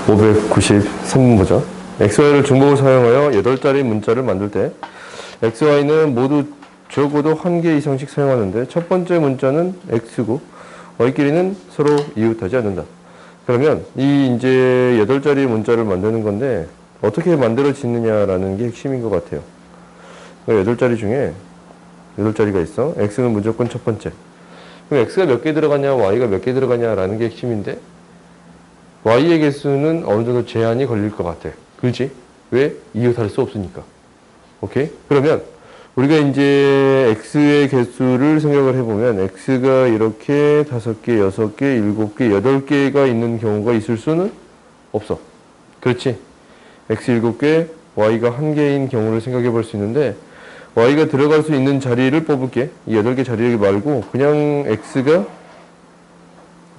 593번 보죠. XY를 중복을 사용하여 8자리 문자를 만들 때 XY는 모두 적어도 1개 이상씩 사용하는데 첫 번째 문자는 X고 Y끼리는 서로 이웃하지 않는다. 그러면 이 이제 8자리 문자를 만드는 건데 어떻게 만들어지느냐라는 게 핵심인 것 같아요. 8자리 중에 8자리가 있어. X는 무조건 첫 번째. 그럼 X가 몇 개 들어가냐, Y가 몇 개 들어가냐라는 게 핵심인데 Y의 개수는 어느 정도 제한이 걸릴 것 같아. 그렇지? 왜? 이웃할 수 없으니까. 오케이? 그러면 우리가 이제 X의 개수를 생각을 해보면 X가 이렇게 5개, 6개, 7개, 8개가 있는 경우가 있을 수는 없어. 그렇지? X 7개, Y가 1개인 경우를 생각해 볼 수 있는데 Y가 들어갈 수 있는 자리를 뽑을게. 이 8개 자리 말고 그냥 X가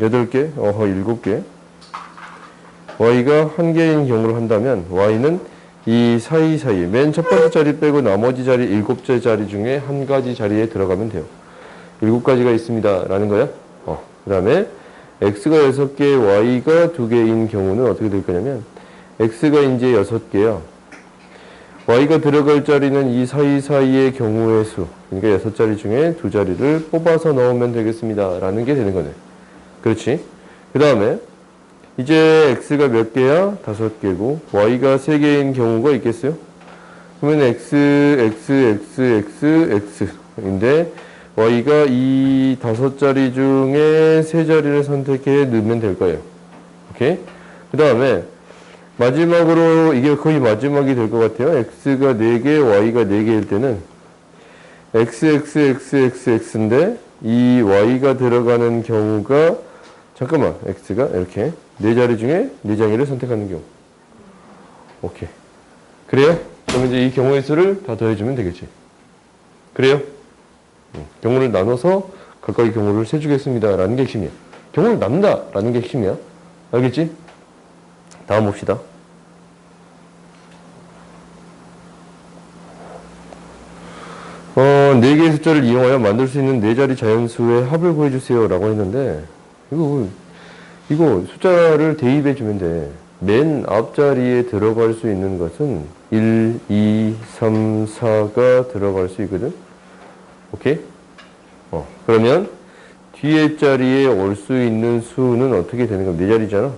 8개, 7개 Y가 1개인 경우를 한다면 Y는 이 사이사이 맨 첫 번째 자리 빼고 나머지 자리 7개 자리 중에 한 가지 자리에 들어가면 돼요. 7가지가 있습니다 라는 거야. 그 다음에 X가 6개, Y가 2개인 경우는 어떻게 될 거냐면 X가 이제 6개야. Y가 들어갈 자리는 이 사이사이의 경우의 수, 그러니까 6자리 중에 2자리를 뽑아서 넣으면 되겠습니다 라는 게 되는 거네. 그렇지? 그 다음에 이제 X가 몇 개야? 5개고 Y가 3개인 경우가 있겠어요? 그러면 X인데 Y가 이 5자리 중에 3자리를 선택해 넣으면 될 거예요. 오케이? 그 다음에 마지막으로 이게 거의 마지막이 될 것 같아요. X가 4개, Y가 4개일 때는 XXXXX인데 이 Y가 들어가는 경우가 잠깐만 X가 이렇게 4자리 중에 4장애를 선택하는 경우. 오케이. 그래요? 그럼 이제 이 경우의 수를 다 더해주면 되겠지. 그래요? 경우를 나눠서 각각의 경우를 세주겠습니다 라는 게 핵심이야. 경우를 나눈다 라는 게 핵심이야. 알겠지? 다음 봅시다. 4개의 숫자를 이용하여 만들 수 있는 4자리 자연수의 합을 구해주세요 라고 했는데 이거 숫자를 대입해 주면 돼. 맨 앞자리에 들어갈 수 있는 것은 1, 2, 3, 4가 들어갈 수 있거든. 오케이? 그러면 뒤에 자리에 올 수 있는 수는 어떻게 되는 거야? 4자리잖아.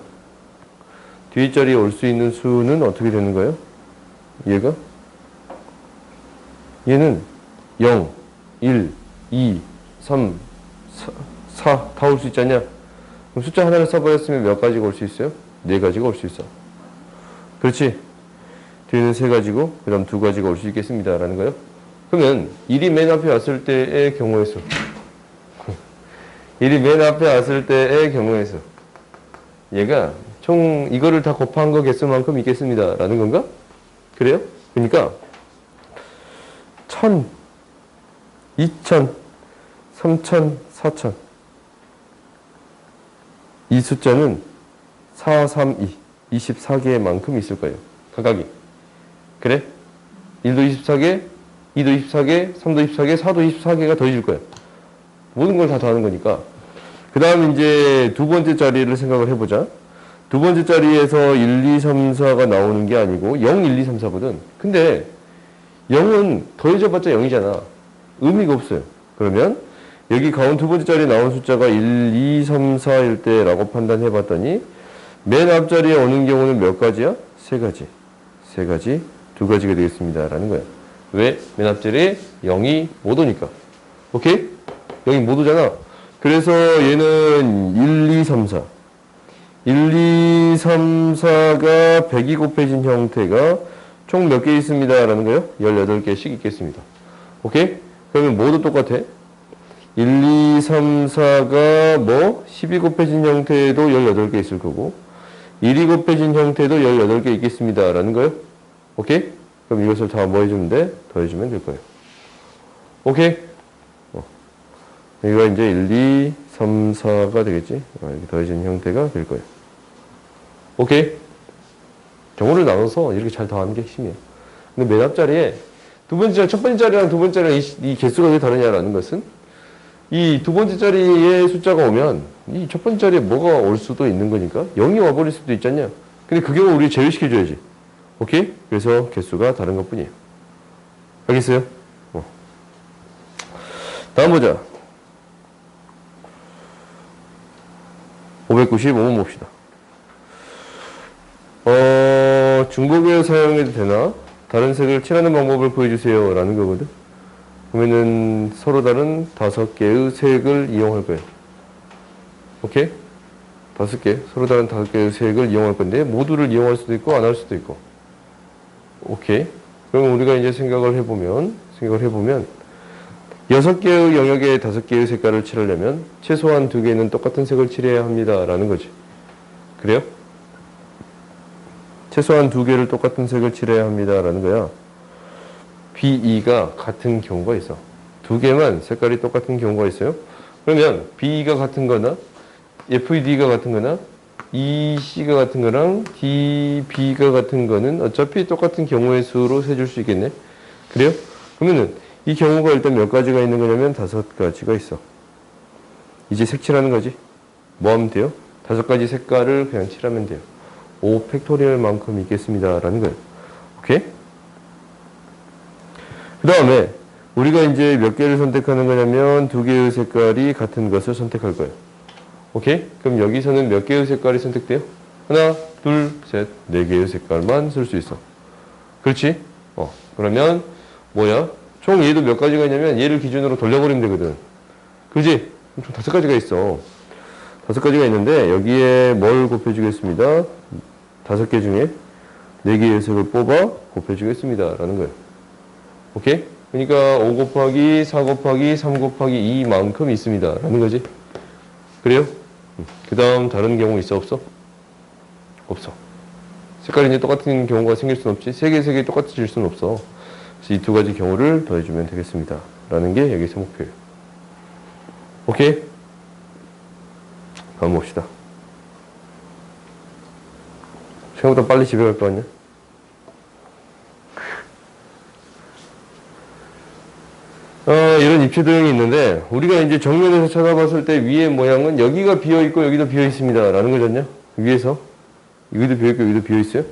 뒤에 자리에 올 수 있는 수는 어떻게 되는 거예요? 얘는 0, 1, 2, 3, 4 다 올 수 있잖냐? 그럼 숫자 하나를 써버렸으면 몇 가지가 올 수 있어요? 4가지가 올 수 있어. 그렇지? 뒤에는 3가지고 그 다음 2가지가 올 수 있겠습니다 라는 거예요. 그러면 1이 맨 앞에 왔을 때의 경우의 수 1이 맨 앞에 왔을 때의 경우의 수 얘가 총 이거를 다 곱한 거 개수만큼 있겠습니다 라는 건가? 그래요? 그러니까 1000, 2000, 3000, 4000 이 숫자는 4, 3, 2, 24개의 만큼 있을 거예요. 각각이. 그래? 1도 24개, 2도 24개, 3도 24개, 4도 24개가 더해질 거야. 모든 걸 다 더하는 거니까. 그 다음 이제 두 번째 자리를 생각을 해보자. 두 번째 자리에서 1, 2, 3, 4가 나오는 게 아니고 0, 1, 2, 3, 4거든. 근데 0은 더해져봤자 0이잖아. 의미가 없어요. 그러면 여기 가운 두 번째 자리에 나온 숫자가 1, 2, 3, 4일 때라고 판단해 봤더니 맨 앞자리에 오는 경우는 몇 가지야? 3가지. 3가지, 2가지가 되겠습니다 라는 거야. 왜? 맨 앞자리에 0이 못 오니까. 오케이? 0이 못 오잖아. 그래서 얘는 1, 2, 3, 4 1, 2, 3, 4가 100이 곱해진 형태가 총 몇 개 있습니다 라는 거예요? 18개씩 있겠습니다. 오케이? 그러면 모두 똑같아. 1, 2, 3, 4가 뭐 10이 곱해진 형태에도 18개 있을 거고 1이 곱해진 형태도 18개 있겠습니다 라는 거예요. 오케이? 그럼 이것을 다 뭐 해주면 돼? 더해주면 될 거예요. 오케이? 여기가 이제 1, 2, 3, 4가 되겠지? 이렇게 더해진 형태가 될 거예요. 오케이? 경우를 나눠서 이렇게 잘 더하는 게 핵심이에요. 근데 맨 앞자리에 첫 번째 자리랑 두 번째 자리랑 이 개수가 왜 다르냐라는 것은 이 두 번째 자리에 숫자가 오면 이 첫 번째 자리에 뭐가 올 수도 있는 거니까 0이 와버릴 수도 있잖냐. 근데 그 경우 우리 제외시켜줘야지. 오케이? 그래서 개수가 다른 것 뿐이에요. 알겠어요? 다음 보자. 595번 봅시다. 중복에 사용해도 되나? 다른 색을 칠하는 방법을 보여주세요. 라는 거거든. 그러면은 서로 다른 5개의 색을 이용할 거예요. 오케이? 5개. 서로 다른 5개의 색을 이용할 건데, 모두를 이용할 수도 있고, 안 할 수도 있고. 오케이? 그럼 우리가 이제 생각을 해보면, 6개의 영역에 5개의 색깔을 칠하려면, 최소한 2개는 똑같은 색을 칠해야 합니다. 라는 거지. 그래요? 최소한 2개를 똑같은 색을 칠해야 합니다. 라는 거야. BE가 같은 경우가 있어. 2개만 색깔이 똑같은 경우가 있어요. 그러면 BE가 같은 거나 FD가 같은 거나 EC가 같은 거랑 DB가 같은 거는 어차피 똑같은 경우의 수로 세줄 수 있겠네. 그래요? 그러면은 이 경우가 일단 몇 가지가 있는 거냐면 5가지가 있어. 이제 색칠하는 거지. 뭐 하면 돼요? 5가지 색깔을 그냥 칠하면 돼요. 5 팩토리얼만큼 있겠습니다. 라는 거예요. 오케이? 그 다음에 우리가 이제 몇 개를 선택하는 거냐면 2개의 색깔이 같은 것을 선택할 거예요. 오케이? 그럼 여기서는 몇 개의 색깔이 선택돼요? 하나, 둘, 셋, 4개의 색깔만 쓸 수 있어. 그렇지? 그러면 뭐야? 총 얘도 몇 가지가 있냐면 얘를 기준으로 돌려버리면 되거든. 그지? 총 5가지가 있어. 5가지가 있는데 여기에 뭘 곱해주겠습니다. 5개 중에 4개의 색을 뽑아 곱해주겠습니다. 라는 거예요. 오케이? 그러니까 5 곱하기 4 곱하기 3 곱하기 2만큼 있습니다. 라는 거지. 그래요? 그 다음 다른 경우 있어 없어? 없어. 색깔이 이제 똑같은 경우가 생길 수는 없지. 3개 똑같아질 수는 없어. 그래서 이 2가지 경우를 더해주면 되겠습니다. 라는 게 여기서 목표예요. 오케이? 다음 봅시다. 생각보다 빨리 집에 갈 거 아니야? 이런 입체 도형이 있는데 우리가 이제 정면에서 쳐다봤을 때 위의 모양은 여기가 비어있고 여기도 비어있습니다. 라는 거잖냐? 위에서. 여기도 비어있고 여기도 비어있어요.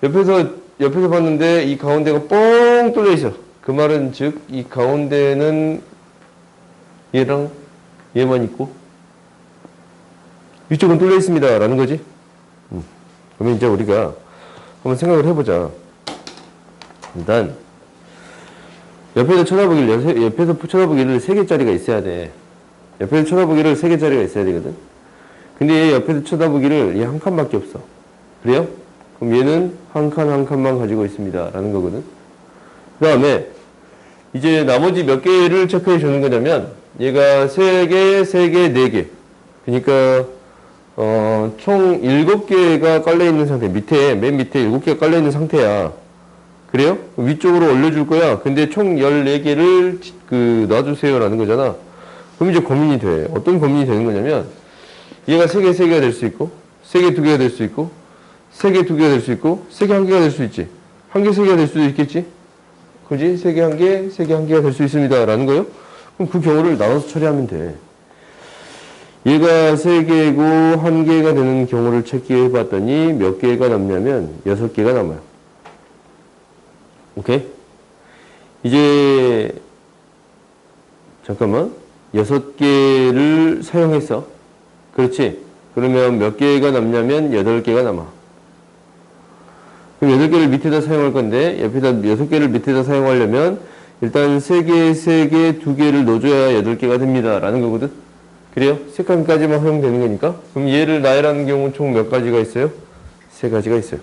옆에서 봤는데 이 가운데가 뻥 뚫려 있어. 그 말은 즉 이 가운데는 얘랑 얘만 있고 위쪽은 뚫려 있습니다. 라는 거지. 그러면 이제 우리가 한번 생각을 해보자. 일단 옆에서 쳐다보기를 3개짜리가 있어야 돼. 옆에서 쳐다보기를 3개짜리가 있어야 되거든. 근데 얘 옆에서 쳐다보기를 얘 한 칸밖에 없어. 그래요? 그럼 얘는 한 칸만 가지고 있습니다. 라는 거거든. 그 다음에 이제 나머지 몇 개를 체크해 주는 거냐면 얘가 3개, 3개, 4개. 그러니까 총 7개가 깔려있는 상태. 맨 밑에 7개가 깔려있는 상태야. 그래요? 위쪽으로 올려줄 거야. 근데 총 14개를 놔주세요. 라는 거잖아. 그럼 이제 고민이 돼. 어떤 고민이 되는 거냐면, 얘가 3개, 3개가 될 수 있고, 3개, 2개가 될 수 있고, 3개, 2개가 될 수 있고, 3개, 1개가 될 수 있지. 1개, 3개가 될 수도 있겠지? 그지? 3개, 1개, 3개, 1개가 될 수 있습니다. 라는 거예요? 그럼 그 경우를 나눠서 처리하면 돼. 얘가 3개고 1개가 되는 경우를 체크해 봤더니 몇 개가 남냐면 6개가 남아요. 오케이? 이제 잠깐만 6개를 사용했어. 그렇지? 그러면 몇 개가 남냐면 8개가 남아. 그럼 8개를 밑에다 사용할 건데 옆에다 6개를 밑에다 사용하려면 일단 3개, 3개, 2개를 넣어줘야 8개가 됩니다. 라는 거거든. 그래요? 3칸까지만 허용되는 거니까. 그럼 얘를 나열하는 경우는 총 몇 가지가 있어요? 3가지가 있어요.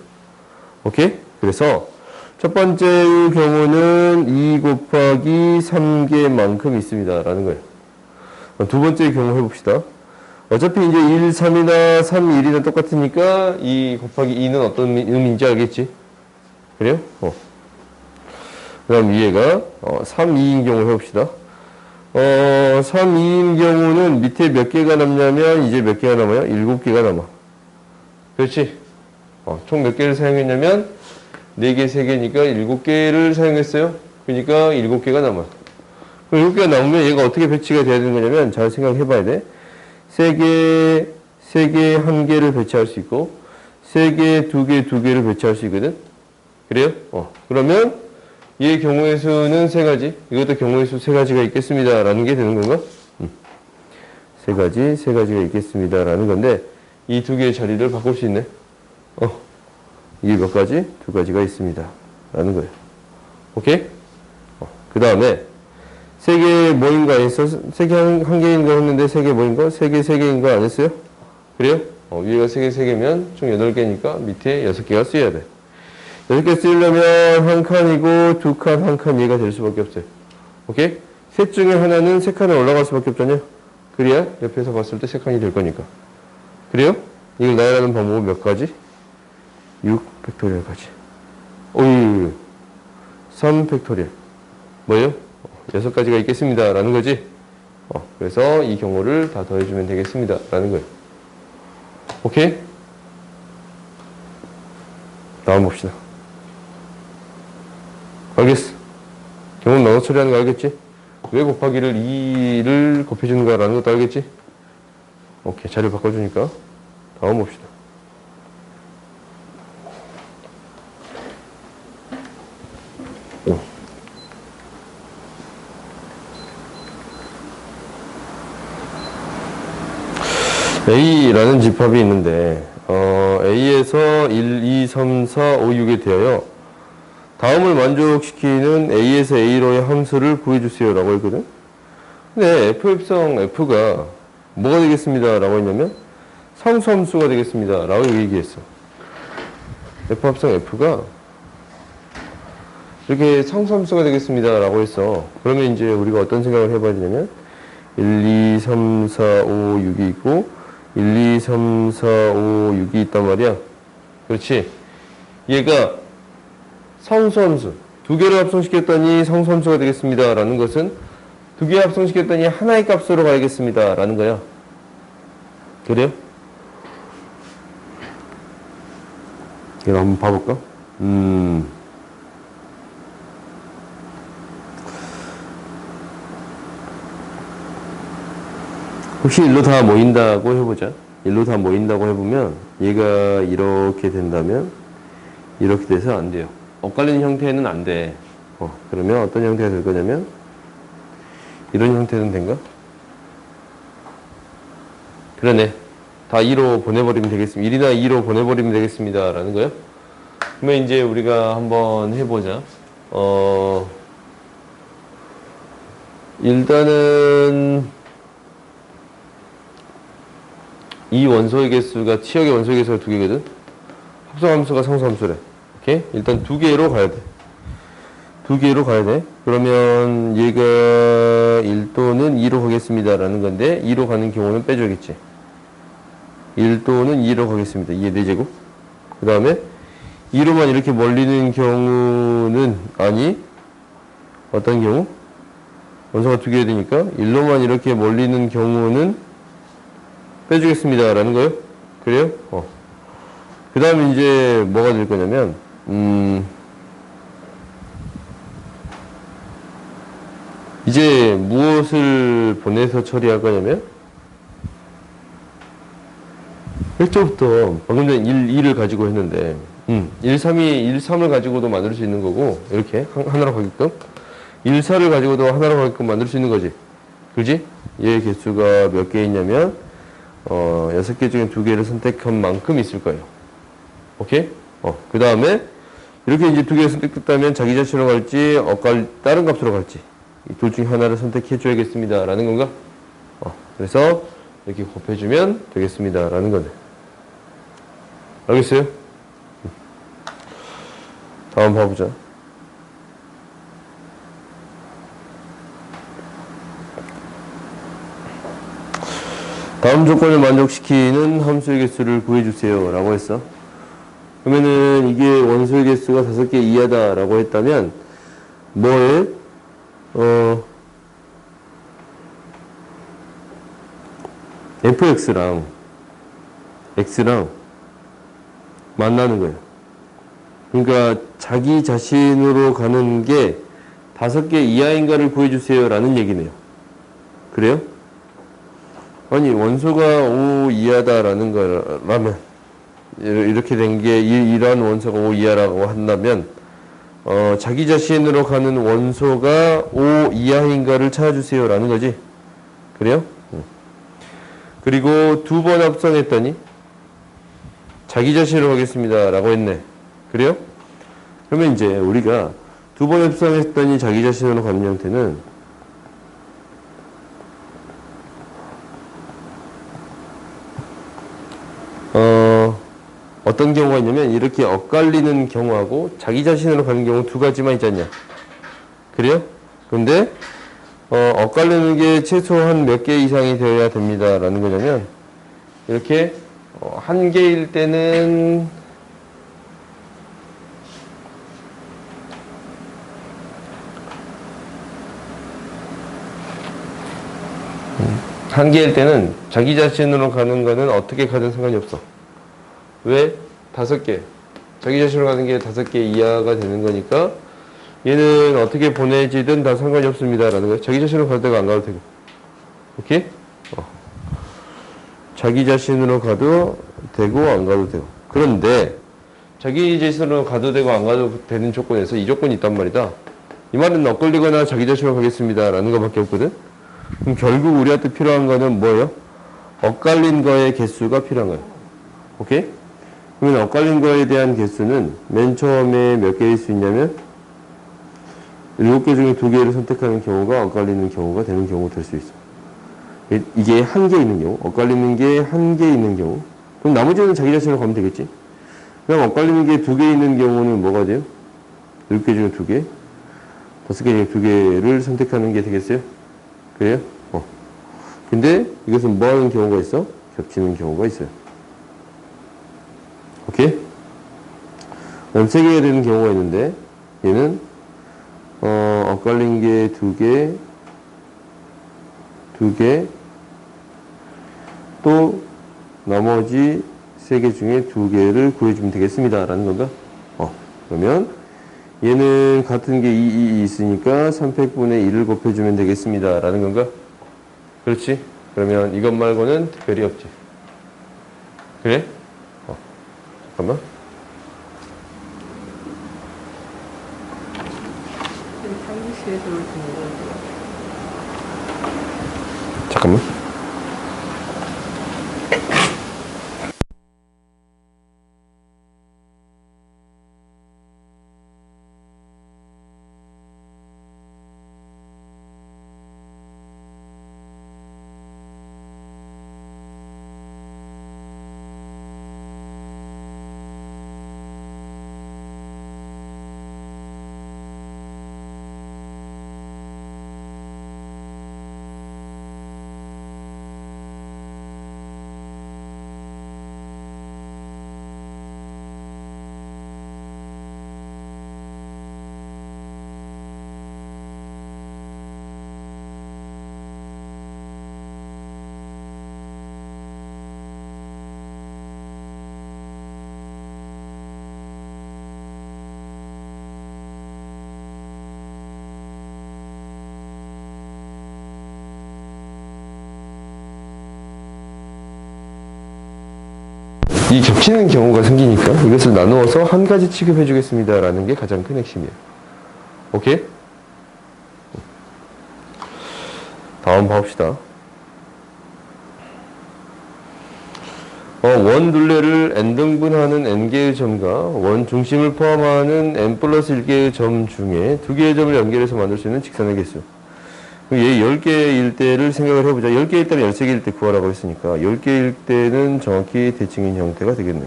오케이? 그래서 첫 번째의 경우는 2 곱하기 3개만큼 있습니다. 라는 거예요. 두 번째 경우 해봅시다. 어차피 이제 1, 3이나 3, 1이나 똑같으니까 2 곱하기 2는 어떤 의미인지 알겠지? 그래요? 그 다음 위에가 3, 2인 경우 해봅시다. 3, 2인 경우는 밑에 몇 개가 남냐면 이제 몇 개가 남아요? 7개가 남아. 그렇지? 총 몇 개를 사용했냐면 4개, 3개니까 7개를 사용했어요. 그러니까 7개가 남아. 그럼 7개가 남으면 얘가 어떻게 배치가 돼야 되는 거냐면 잘 생각해 봐야 돼. 3개, 1개를 배치할 수 있고 3개, 2개, 2개를 배치할 수 있거든? 그래요? 그러면 얘의 경우의 수는 3가지, 이것도 경우의 수 3가지가 있겠습니다. 라는 게 되는 건가? 3가지가 있겠습니다. 라는 건데, 이 2개의 자리를 바꿀 수 있네. 이게 몇 가지? 2가지가 있습니다. 라는 거예요. 오케이? 그 다음에, 3개 뭐인가 했어? 3개 한 개인가 했는데 3개 뭐인가? 3개 3개인가 안 했어요? 그래요? 위에가 3개 3개면 총 8개니까 밑에 6개가 쓰여야 돼. 6개 쓰려면 한 칸이고 2칸, 한 칸 얘가 될 수밖에 없어요. 오케이? 셋 중에 하나는 3칸에 올라갈 수밖에 없잖아요. 그래야 옆에서 봤을 때 3칸이 될 거니까. 그래요? 이걸 나열하는 방법은 몇 가지? 6 팩토리얼까지. 오유, 3 팩토리얼. 뭐예요? 6가지가 있겠습니다. 라는 거지. 그래서 이 경우를 다 더해주면 되겠습니다. 라는 거예요. 오케이? 다음 봅시다. 알겠어. 경우는 나눠 처리하는 거 알겠지? 왜 곱하기를 2를 곱해주는 거라는 것도 알겠지? 오케이. 자료 바꿔주니까. 다음 봅시다. A라는 집합이 있는데 A에서 1, 2, 3, 4, 5, 6에 대하여 다음을 만족시키는 A에서 A로의 함수를 구해주세요 라고 했거든. 근데 F 합성 F가 뭐가 되겠습니다 라고 했냐면 상수함수가 되겠습니다 라고 얘기했어. F 합성 F가 이렇게 상수함수가 되겠습니다 라고 했어. 그러면 이제 우리가 어떤 생각을 해봐야 되냐면 1, 2, 3, 4, 5, 6이 있고 1, 2, 3, 4, 5, 6이 있단 말이야. 그렇지? 얘가 상수함수 2개를 합성시켰더니 상수함수가 되겠습니다 라는 것은 2개 합성시켰더니 하나의 값으로 가야겠습니다 라는 거야. 그래요? 이거 한번 봐볼까? 혹시 일로 다 모인다고 해보자. 일로 다 모인다고 해보면 얘가 이렇게 된다면 이렇게 돼서 안 돼요. 엇갈리는 형태는 안 돼. 그러면 어떤 형태가 될 거냐면 이런 형태는 된가? 그러네. 다 2로 보내버리면 되겠습니다. 1이나 2로 보내버리면 되겠습니다 라는 거예요. 그러면 이제 우리가 한번 해보자. 일단은 이 원소의 개수가 치역의 원소의 개수가 2개거든. 합성함수가 상수함수래. 오케이? 일단 2개로 가야 돼. 2개로 가야 돼. 그러면 얘가 1도는 2로 가겠습니다 라는 건데 2로 가는 경우는 빼줘야겠지. 1도는 2로 가겠습니다. 2의 4제곱. 그 다음에 2로만 이렇게 멀리는 경우는 아니 어떤 경우? 원소가 2개가 되니까 1로만 이렇게 멀리는 경우는 빼주겠습니다 라는 거예요. 그래요? 그 다음에 이제 뭐가 될 거냐면 이제 무엇을 보내서 처리할 거냐면 1조부터 방금 전에 1을 가지고 했는데 1, 3을 가지고도 만들 수 있는 거고 이렇게 하나로 가게끔 1, 4를 가지고도 하나로 가게끔 만들 수 있는 거지. 그지? 얘 개수가 몇 개 있냐면 6개 중에 2개를 선택한 만큼 있을 거예요. 오케이? 그 다음에 이렇게 이제 2개가 선택됐다면 자기 자체로 갈지 다른 값으로 갈지 이 둘 중에 하나를 선택해 줘야겠습니다 라는 건가? 그래서 이렇게 곱해주면 되겠습니다 라는 거네. 알겠어요? 다음 봐보자. 다음 조건을 만족시키는 함수의 개수를 구해주세요 라고 했어. 그러면은 이게 원소의 개수가 5개 이하다 라고 했다면 뭐에 fx랑 x랑 만나는 거예요. 그러니까 자기 자신으로 가는 게 5개 이하인가를 구해주세요 라는 얘기네요. 그래요? 아니 원소가 5 이하다라는 거라면 이렇게 된 게 이러한 원소가 O 이하라고 한다면 자기 자신으로 가는 원소가 O 이하인가를 찾아주세요 라는 거지. 그래요? 그리고 두 번 합성했더니 자기 자신으로 가겠습니다 라고 했네. 그래요? 그러면 이제 우리가 두 번 합성했더니 자기 자신으로 가는 형태는 어떤 경우가 있냐면 이렇게 엇갈리는 경우하고 자기 자신으로 가는 경우 두 가지만 있지 않냐. 그래요? 근데 엇갈리는 게 최소한 몇 개 이상이 되어야 됩니다 라는 거냐면 이렇게 한 개일 때는 한 개일 때는 자기 자신으로 가는 거는 어떻게 가든 상관이 없어. 왜? 5개. 자기 자신으로 가는 게 5개 이하가 되는 거니까 얘는 어떻게 보내지든 다 상관이 없습니다 라는 거예요. 자기 자신으로 가도 되고 안 가도 되고. 오케이? 자기 자신으로 가도 되고 안 가도 되고. 그런데 자기 자신으로 가도 되고 안 가도 되는 조건에서 이 조건이 있단 말이다. 이 말은 엇걸리거나 자기 자신으로 가겠습니다 라는 것밖에 없거든. 그럼 결국 우리한테 필요한 거는 뭐예요? 엇갈린 거의 개수가 필요한 거예요. 오케이? 그러면 엇갈린 거에 대한 개수는 맨 처음에 몇 개일 수 있냐면 7개 중에 2개를 선택하는 경우가 엇갈리는 경우가 되는 경우가 될 수 있어. 이게 한 개 있는 경우, 엇갈리는 게 한 개 있는 경우. 그럼 나머지는 자기 자신으로 가면 되겠지? 그럼 엇갈리는 게 2개 있는 경우는 뭐가 돼요? 7개 중에 2개? 5개 중에 2개를 선택하는 게 되겠어요? 그래요? 근데 이것은 뭐 하는 경우가 있어? 겹치는 경우가 있어요. 오케이? 그럼 3개가 되는 경우가 있는데, 얘는, 엇갈린 게 2개, 2개, 또, 나머지 3개 중에 2개를 구해주면 되겠습니다. 라는 건가? 그러면, 얘는 같은 게 2 있으니까 300분의 1을 곱해주면 되겠습니다. 라는 건가? 그렇지? 그러면 이것 말고는 특별히 없지. 그래? 잠깐만. 잠깐만. 이 겹치는 경우가 생기니까 이것을 나누어서 한 가지 취급해 주겠습니다 라는 게 가장 큰 핵심이에요. 오케이? 다음 봐봅시다. 원 둘레를 n등분하는 n개의 점과 원 중심을 포함하는 n 플러스 1개의 점 중에 2개의 점을 연결해서 만들 수 있는 직선의 개수. 얘 10개일 때를 생각을 해보자. 10개일 때는 13개일 때 구하라고 했으니까 10개일 때는 정확히 대칭인 형태가 되겠네.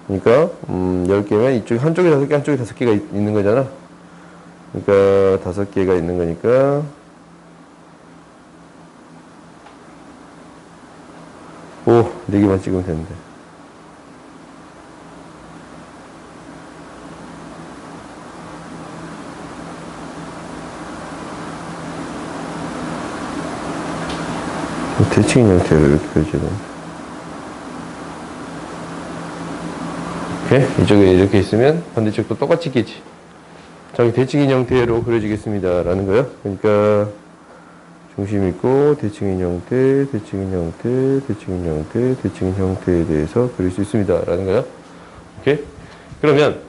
그러니까 10개면 이쪽에 한쪽에 5개, 한쪽에 5개가 있는 거잖아. 그러니까 5개가 있는 거니까 오, 4개만 찍으면 되는데. 대칭인 형태로 이렇게 그려줘야 돼. 오케이? 이쪽에 이렇게 있으면 반대쪽도 똑같이 있겠지. 저기 대칭인 형태로 그려지겠습니다. 라는 거예요. 그러니까 중심 있고 대칭인 형태, 대칭인 형태, 대칭인 형태, 대칭인 형태에 대해서 그릴 수 있습니다. 라는 거야. 오케이? 그러면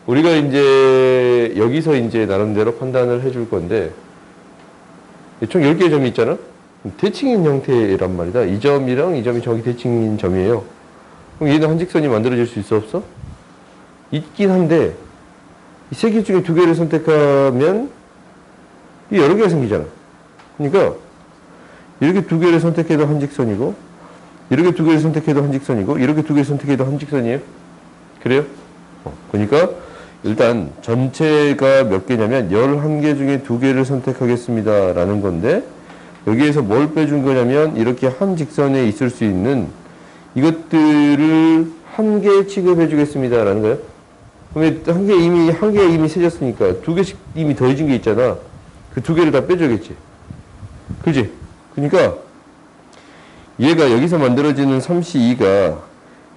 우리가 이제 여기서 이제 나름대로 판단을 해줄 건데 총 10개의 점이 있잖아? 대칭인 형태란 말이다. 이 점이랑 이 점이 저기 대칭인 점이에요. 그럼 얘는 한 직선이 만들어질 수 있어 없어? 있긴 한데 이 세 개 중에 두 개를 선택하면 이 여러 개가 생기잖아. 그러니까 이렇게 두 개를 선택해도 한 직선이고 이렇게 두 개를 선택해도 한 직선이고 이렇게 두 개를 선택해도 한 직선이에요. 그래요? 그러니까 일단 전체가 몇 개냐면 11개 중에 두 개를 선택하겠습니다 라는 건데 여기에서 뭘 빼준 거냐면 이렇게 한 직선에 있을 수 있는 이것들을 한 개 취급해 주겠습니다 라는 거예요. 그러면 한 개 이미 세졌으니까 두 개씩 이미 더해진 게 있잖아. 그 두 개를 다 빼줘야겠지. 그지? 그러니까 얘가 여기서 만들어지는 3C2가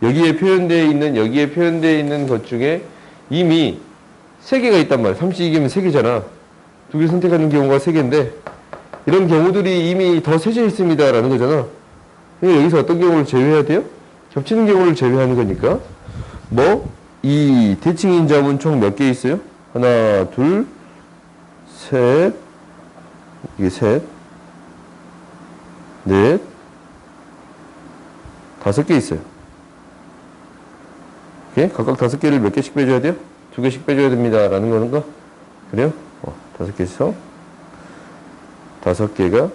여기에 표현되어 있는 것 중에 이미 3개가 있단 말이야. 3C2개면 3개잖아. 두 개 선택하는 경우가 3개인데 이런 경우들이 이미 더 세져 있습니다 라는 거잖아. 그러니까 여기서 어떤 경우를 제외해야 돼요? 겹치는 경우를 제외하는 거니까 이 대칭인 점은 총 몇 개 있어요? 하나, 둘, 셋, 이게 셋, 넷, 5개 있어요. 오케이? 각각 5개를 몇 개씩 빼줘야 돼요? 2개씩 빼줘야 됩니다. 라는 건가? 그래요? 5개에서 5개가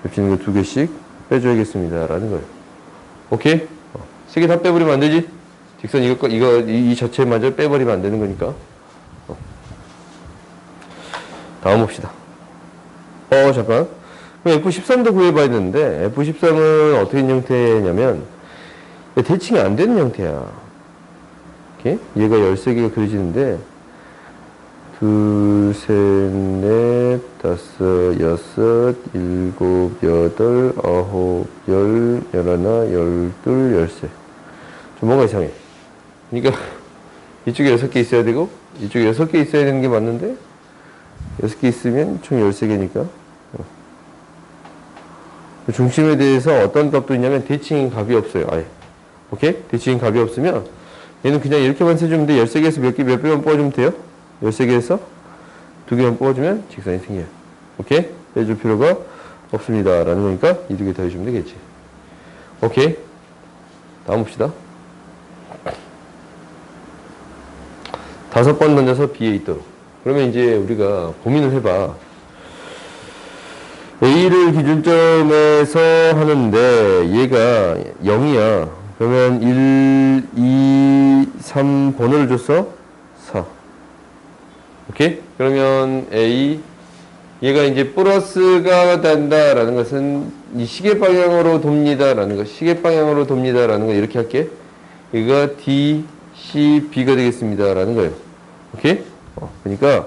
겹치는 거 2개씩 빼줘야겠습니다. 라는 거예요. 오케이? 3개 다 빼버리면 안 되지? 직선 이 자체마저 빼버리면 안 되는 거니까. 다음 봅시다. 잠깐. 그럼 F13도 구해봐야 되는데, F13은 어떻게 된 형태냐면, 대칭이 안 되는 형태야. 오케이? 얘가 13개가 그려지는데, 2, 3, 4, 5, 6, 7, 8, 9, 10, 11, 12, 13. 좀 뭔가 이상해. 그러니까 이쪽에 6개 있어야 되고 이쪽에 6개 있어야 되는 게 맞는데 6개 있으면 총 13개니까 중심에 대해서 어떤 값도 있냐면 대칭인 값이 없어요. 아예. 오케이? 대칭인 값이 없으면 얘는 그냥 이렇게만 세주면 돼. 13개에서 몇 개만 뽑아주면 돼요. 13개에서 2개만 뽑아주면 직선이 생겨요. 오케이? 빼줄 필요가 없습니다. 라는 거니까 이 2개 더해주면 되겠지. 오케이? 다음 봅시다. 5번 던져서 B에 있도록. 그러면 이제 우리가 고민을 해봐. A를 기준점에서 하는데 얘가 0이야. 그러면 1, 2, 3 번호를 줬어? 4. 오케이? 그러면 A 얘가 이제 플러스가 된다라는 것은 이 시계 방향으로 돕니다라는 거. 시계 방향으로 돕니다라는 거 이렇게 할게. 얘가 D, C, B가 되겠습니다라는 거예요. 오케이? 그러니까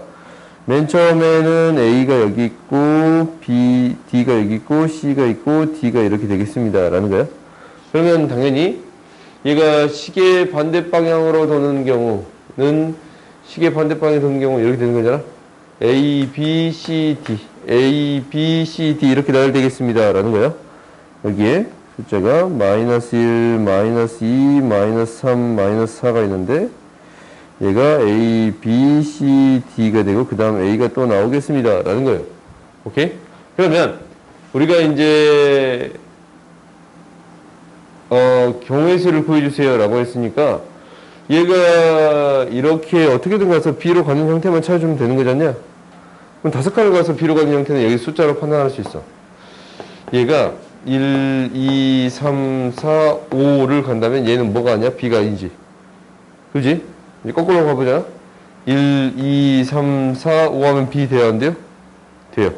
맨 처음에는 A가 여기 있고 D가 여기 있고 C가 있고 D가 이렇게 되겠습니다라는 거야. 그러면 당연히 얘가 시계 반대 방향으로 도는 경우는 시계 반대 방향으로 도는 경우 이렇게 되는 거잖아. A, B, C, D A, B, C, D 이렇게 나열되겠습니다라는 거야. 여기에 숫자가 마이너스 1, 마이너스 2, 마이너스 3, 마이너스 4가 있는데 얘가 A, B, C, D가 되고 그 다음 A가 또 나오겠습니다 라는 거예요. 오케이? 그러면 우리가 이제 경우의 수를 구해주세요 라고 했으니까 얘가 이렇게 어떻게든 가서 B로 가는 형태만 찾아주면 되는 거잖냐? 그럼 5칸을 가서 B로 가는 형태는 여기 숫자로 판단할 수 있어. 얘가 1, 2, 3, 4, 5를 간다면 얘는 뭐가 아니야? B가 아니지. 그지? 이제 거꾸로 가보자. 1, 2, 3, 4, 5 하면 B 돼야 안 돼요? 돼요.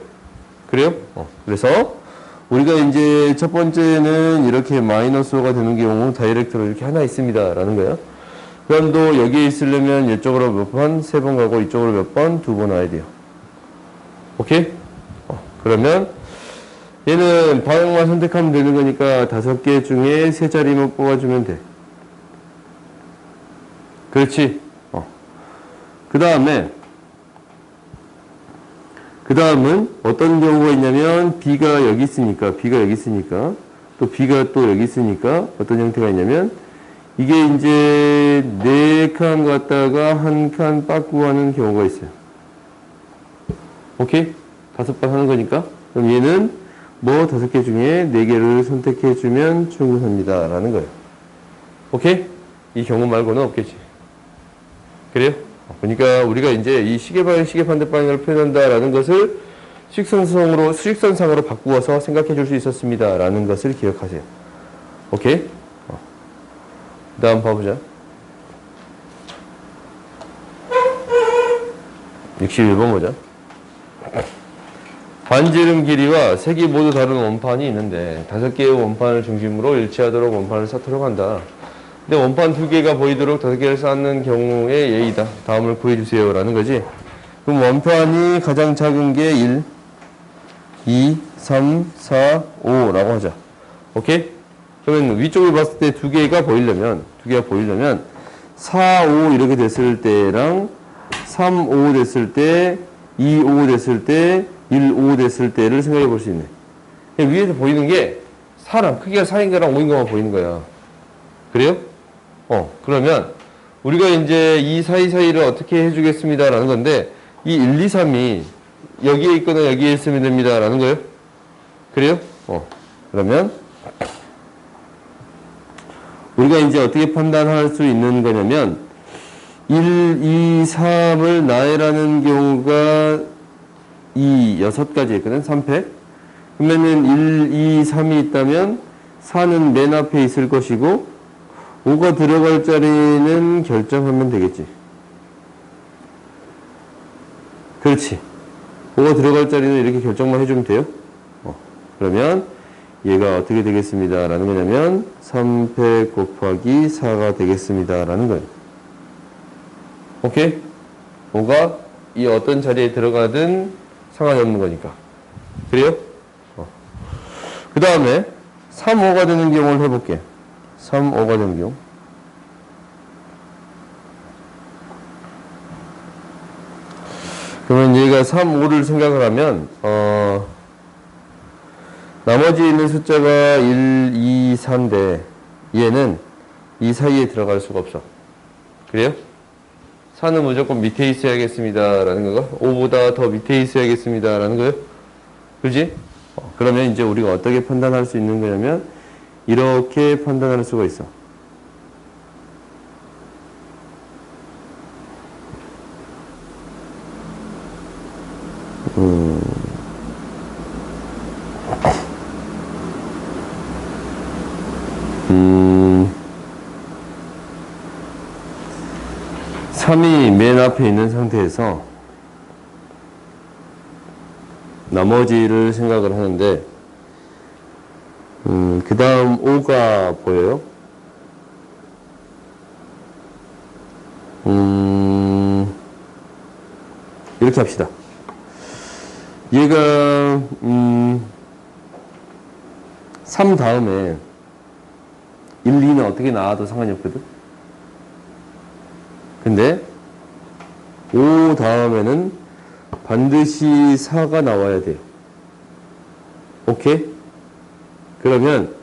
그래요? 그래서 우리가 이제 첫 번째는 이렇게 마이너스 5가 되는 경우 다이렉트로 이렇게 하나 있습니다. 라는 거야. 그럼도 여기에 있으려면 이쪽으로 몇 번? 3번 가고 이쪽으로 몇 번? 2번 와야 돼요. 오케이? 그러면 얘는 방향만 선택하면 되는 거니까 5개 중에 3자리만 뽑아주면 돼. 그렇지? 그 다음에 그 다음은 어떤 경우가 있냐면 B가 여기 있으니까 또 B가 또 여기 있으니까 어떤 형태가 있냐면 이게 이제 4칸 갔다가 1칸 빠꾸 하는 경우가 있어요. 오케이? 5번 하는 거니까. 그럼 얘는 뭐 5개 중에 4개를 선택해주면 충분합니다. 라는 거예요. 오케이? 이 경우 말고는 없겠지. 그래요? 그러니까 우리가 이제 이 시계방향, 시계반대방향을 표현한다라는 것을 수직선상으로 바꾸어서 생각해 줄 수 있었습니다. 라는 것을 기억하세요. 오케이? 그 다음 봐보자. 61번 보자. 반지름 길이와 색이 모두 다른 원판이 있는데 5개의 원판을 중심으로 일치하도록 원판을 쌓도록 한다. 근데 원판 2개가 보이도록 5개를 쌓는 경우의 예이다. 다음을 구해주세요. 라는 거지. 그럼 원판이 가장 작은 게 1, 2, 3, 4, 5 라고 하자. 오케이? 그러면 위쪽을 봤을 때 2개가 보이려면 4, 5 이렇게 됐을 때랑 3, 5 됐을 때, 2, 5 됐을 때, 1, 5 됐을 때를 생각해 볼 수 있네. 위에서 보이는 게 사람, 크기가 4인 거랑 5인 거만 보이는 거야. 그래요? 그러면 우리가 이제 이 사이사이를 어떻게 해주겠습니다. 라는 건데, 이 1, 2, 3이 여기에 있거나 여기에 있으면 됩니다. 라는 거예요. 그래요? 그러면 우리가 이제 어떻게 판단할 수 있는 거냐면 1, 2, 3을 나열하는 경우가 6가지 있거든. 3팩. 그러면은 1, 2, 3이 있다면 4는 맨 앞에 있을 것이고 5가 들어갈 자리는 결정하면 되겠지. 그렇지. 5가 들어갈 자리는 이렇게 결정만 해주면 돼요. 그러면 얘가 어떻게 되겠습니다. 라는 거냐면 3팩 곱하기 4가 되겠습니다. 라는 거예요. 오케이? 5가 이 어떤 자리에 들어가든 상관이 없는 거니까. 그래요? 그 다음에 3, 5가 되는 경우를 해볼게. 3, 5가 되는 경우. 그러면 얘가 3, 5를 생각을 하면 나머지 있는 숫자가 1, 2, 3인데 얘는 이 사이에 들어갈 수가 없어. 그래요? 4는 무조건 밑에 있어야겠습니다. 라는 거가 5보다 더 밑에 있어야겠습니다. 라는 거예요. 그지? 그러면 이제 우리가 어떻게 판단할 수 있는 거냐면 이렇게 판단할 수가 있어. 음. 3이 맨 앞에 있는 상태에서 나머지를 생각을 하는데 그 다음 5가 보여요? 이렇게 합시다. 얘가 3 다음에 1, 2는 어떻게 나와도 상관이 없거든? 근데 5 다음에는 반드시 4가 나와야 돼요. 오케이? 그러면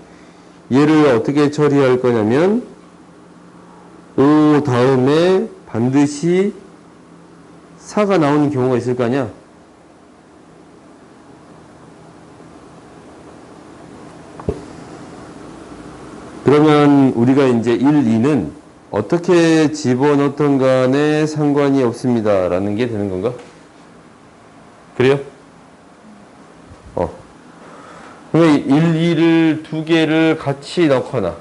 얘를 어떻게 처리할 거냐면 5 다음에 반드시 4가 나오는 경우가 있을 거 아니야? 그러면 우리가 이제 1, 2는 어떻게 집어넣던 간에 상관이 없습니다. 라는 게 되는 건가? 그래요? 그러면 1, 2를 2개를 같이 넣거나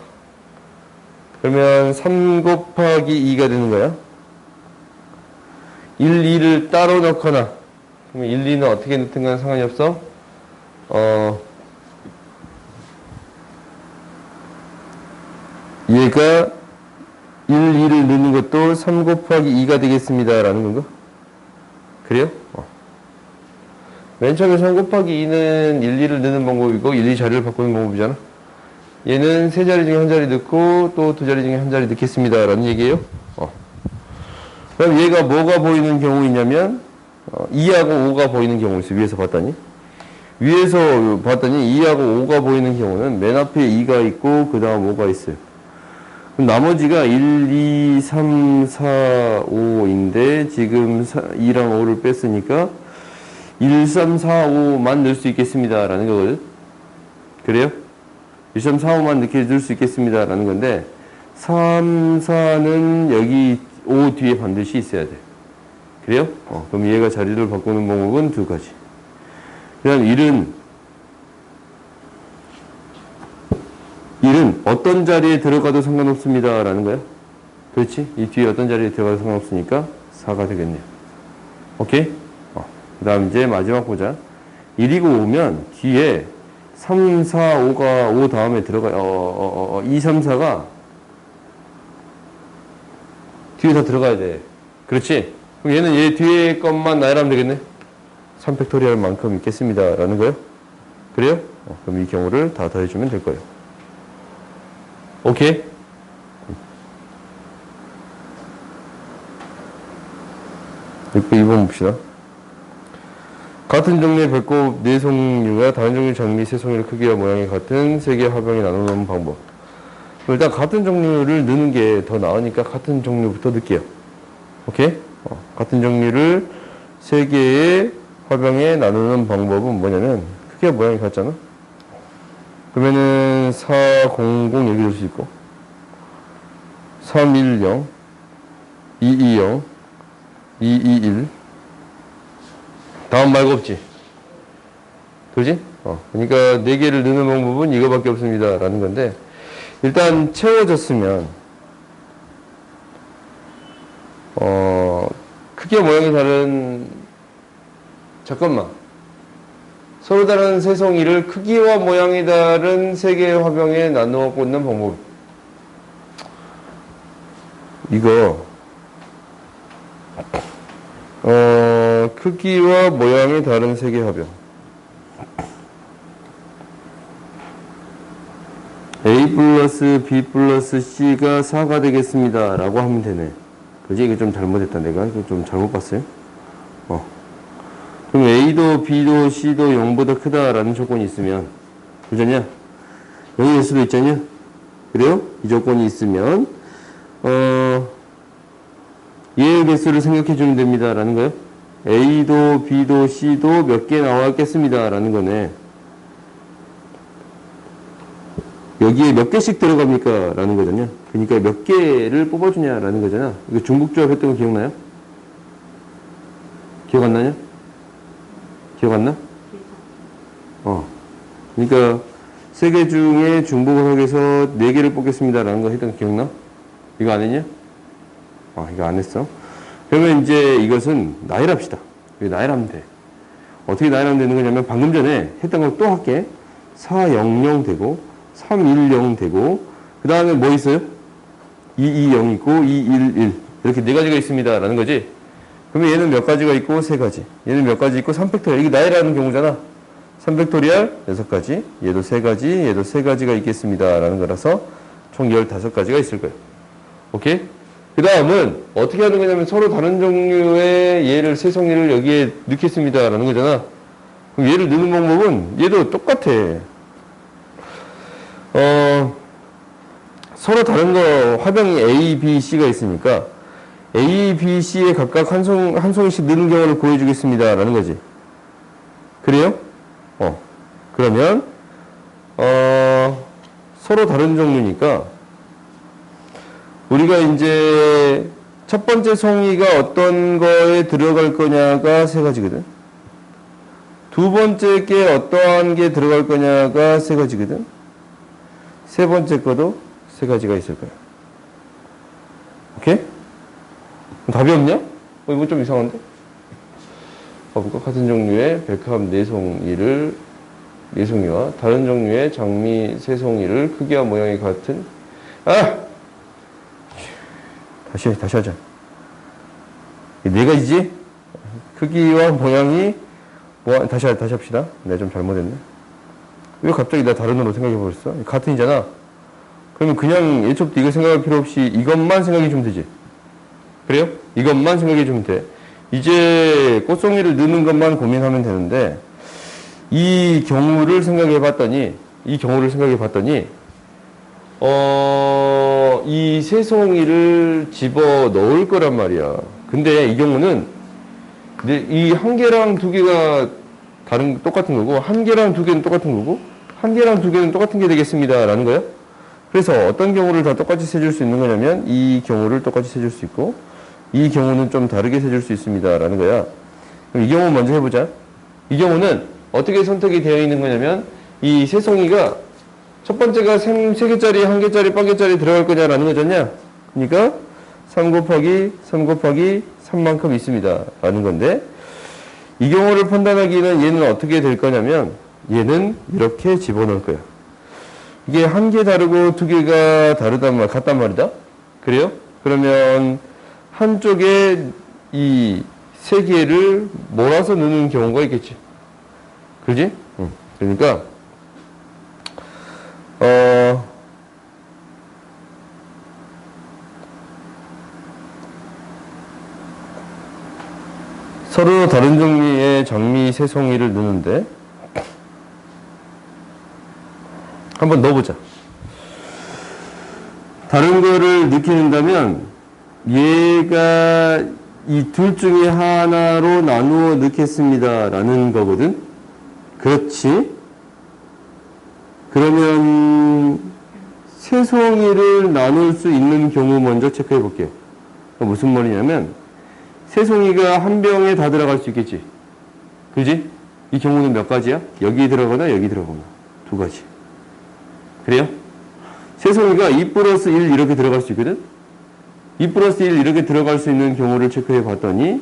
그러면 3 곱하기 2가 되는 거야. 1, 2를 따로 넣거나 그러면 1, 2는 어떻게 넣든 간 상관이 없어. 얘가 1, 2를 넣는 것도 3 곱하기 2가 되겠습니다. 라는 건가? 그래요? 맨 처음에 3 곱하기 2는 1, 2를 넣는 방법이고 1, 2 자리를 바꾸는 방법이잖아. 얘는 세 자리 중에 한 자리 넣고 또 두 자리 중에 한 자리 넣겠습니다. 라는 얘기예요. 그럼 얘가 뭐가 보이는 경우이냐면 2하고 5가 보이는 경우 있어. 위에서 봤더니 2하고 5가 보이는 경우는 맨 앞에 2가 있고 그 다음 5가 있어요. 그럼 나머지가 1, 2, 3, 4, 5인데 지금 2랑 5를 뺐으니까 1, 3, 4, 5만 넣을 수 있겠습니다 라는 거거든. 그래요? 1, 3, 4, 5만 넣게 넣을 수 있겠습니다 라는 건데 3, 4는 여기 5 뒤에 반드시 있어야 돼. 그래요? 그럼 얘가 자리를 바꾸는 방법은 두 가지. 그 다음 1은 어떤 자리에 들어가도 상관없습니다 라는 거야. 그렇지? 이 뒤에 어떤 자리에 들어가도 상관없으니까 4가 되겠네요. 오케이? 그 다음 이제 마지막 보자. 1이고 5면 뒤에 3, 4, 5가 5 다음에 들어가 2, 3, 4가 뒤에 다 들어가야 돼. 그렇지? 그럼 얘는 얘 뒤에 것만 나열하면 되겠네. 3팩토리얼 만큼 있겠습니다 라는 거예요. 그래요? 그럼 이 경우를 다 더해주면 될 거예요. 오케이? 2번 봅시다. 같은 종류의 배꼽 내송류가 다른 종류의 장미 세송이의 크기와 모양이 같은 세 개의 화병에 나눠놓는 방법. 일단 같은 종류를 넣는 게 더 나으니까 같은 종류부터 넣을게요. 오케이? 같은 종류를 세 개의 화병에 나누는 방법은 뭐냐면 크기와 모양이 같잖아. 그러면은 400 여기 넣을 수 있고 310 220 221 다음 말고 없지. 그지? 그러니까 4개를 넣는 방법은 이거밖에 없습니다 라는 건데 일단 채워졌으면 크기와 모양이 다른 잠깐만 서로 다른 세송이를 크기와 모양이 다른 3개의 화병에 나누어 꽂는 방법. 이거 크기와 모양이 다른 3개의 화병. A 플러스 B 플러스 C가 4가 되겠습니다 라고 하면 되네. 그지? 이거 좀 잘못했다. 내가 이거 좀 잘못 봤어요. 그럼 A도 B도 C도 0보다 크다라는 조건이 있으면 그러냐? 0일 수도 있잖냐? 그래요? 이 조건이 있으면 얘의 개수를 생각해 주면 됩니다 라는 거예요. A도 B도 C도 몇 개 나왔겠습니다 라는 거네. 여기에 몇 개씩 들어갑니까 라는 거잖아요. 그러니까 몇 개를 뽑아주냐 라는 거잖아. 이거 중국조합 했던 거 기억나요? 기억 안 나냐? 기억 안 나? 그러니까 3개 중에 중복합에서 4개를 뽑겠습니다 라는 거 했던 거 기억나? 이거 안 했냐? 이거 안 했어. 그러면 이제 이것은 나열합시다. 나열하면 돼. 어떻게 나열하면 되는 거냐면 방금 전에 했던 걸 또 할게. 400 되고 310 되고 그 다음에 뭐 있어요? 220 있고 211 이렇게 4가지가 있습니다 라는 거지. 그러면 얘는 몇 가지가 있고 3가지, 얘는 몇 가지 있고 3팩토리얼. 이게 나열하는 경우잖아. 3팩토리얼 6가지, 얘도 3가지, 얘도 3가지가 있겠습니다 라는 거라서 총 15가지가 있을 거예요. 오케이? 그 다음은 어떻게 하는 거냐면 서로 다른 종류의 얘를 세송이를 여기에 넣겠습니다 라는 거잖아. 그럼 얘를 넣는 방법은 얘도 똑같아. 서로 다른 거 화병이 A, B, C가 있으니까 A, B, C에 각각 한 송이씩 넣는 경우를 보여주겠습니다 라는 거지. 그래요? 그러면 서로 다른 종류니까 우리가 이제 첫 번째 송이가 어떤 거에 들어갈 거냐가 3가지거든. 두 번째 게 어떠한 게 들어갈 거냐가 3가지거든. 세 번째 거도 3가지가 있을 거야. 오케이? 답이 없냐? 이거 좀 이상한데? 봐볼까? 같은 종류의 백합 4송이와 다른 종류의 장미 3송이를 크기와 모양이 같은 다시 하자. 4가지지? 크기와 모양이 다시 합시다. 내가 좀 잘못했네. 왜 갑자기 나 다른 으로 생각해버렸어? 같은이잖아. 그러면 그냥 예초부터 이거 생각할 필요 없이 이것만 생각해 주면 되지. 그래요? 이것만 생각해 주면 돼. 이제 꽃송이를 넣는 것만 고민하면 되는데, 이 경우를 생각해 봤더니, 이 새송이를 집어 넣을 거란 말이야. 근데 이 경우는, 이 한 개랑 두 개가 똑같은 거고, 한 개랑 두 개는 똑같은 거고, 한 개랑 두 개는 똑같은 게 되겠습니다. 라는 거야. 그래서 어떤 경우를 다 똑같이 세줄 수 있는 거냐면, 이 경우를 똑같이 세줄 수 있고, 이 경우는 좀 다르게 세줄 수 있습니다. 라는 거야. 그럼 이 경우 먼저 해보자. 이 경우는 어떻게 선택이 되어 있는 거냐면, 이 새송이가 첫 번째가 3개짜리, 1개짜리, 빵개짜리 들어갈 거냐라는 거잖냐? 그러니까 3 곱하기 3 곱하기 3만큼 있습니다. 라는 건데, 이 경우를 판단하기는 얘는 어떻게 될 거냐면, 얘는 이렇게 집어넣을 거야. 이게 한 개 다르고 두 개가 같단 말이다? 그래요? 그러면 한쪽에 이 세 개를 몰아서 넣는 경우가 있겠지. 그지? 그러니까, 서로 다른 종류의 장미 새송이를 넣는데, 한번 넣어보자. 다른 거를 넣게 된다면, 얘가 이 둘 중에 하나로 나누어 넣겠습니다. 라는 거거든. 그렇지? 그러면, 새송이를 나눌 수 있는 경우 먼저 체크해 볼게요. 무슨 말이냐면, 새송이가 한 병에 다 들어갈 수 있겠지. 그지? 이 경우는 몇 가지야? 여기 들어가나 여기 들어가나. 두 가지. 그래요? 새송이가 2 플러스 1 이렇게 들어갈 수 있거든? 2 플러스 1 이렇게 들어갈 수 있는 경우를 체크해 봤더니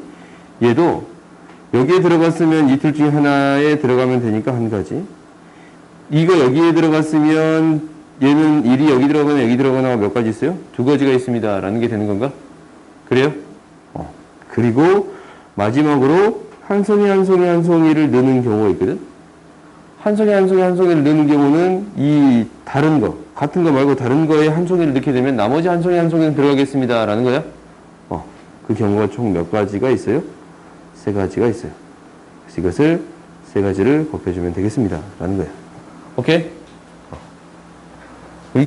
얘도 여기에 들어갔으면 이 둘 중에 하나에 들어가면 되니까 한 가지. 이거 여기에 들어갔으면 얘는 1이 여기 들어가나 여기 들어가나 몇 가지 있어요? 두 가지가 있습니다. 라는 게 되는 건가? 그래요? 그리고 마지막으로 한 송이 한 송이 한 송이를 넣는 경우가 있거든? 한 송이 한 송이 한 송이를 넣는 경우는 이 다른 거, 같은 거 말고 다른 거에 한 송이를 넣게 되면 나머지 한 송이 한 송이는 들어가겠습니다. 라는 거야? 그 경우가 총 몇 가지가 있어요? 3가지가 있어요. 그래서 이것을 3가지를 곱해주면 되겠습니다. 라는 거야. 오케이?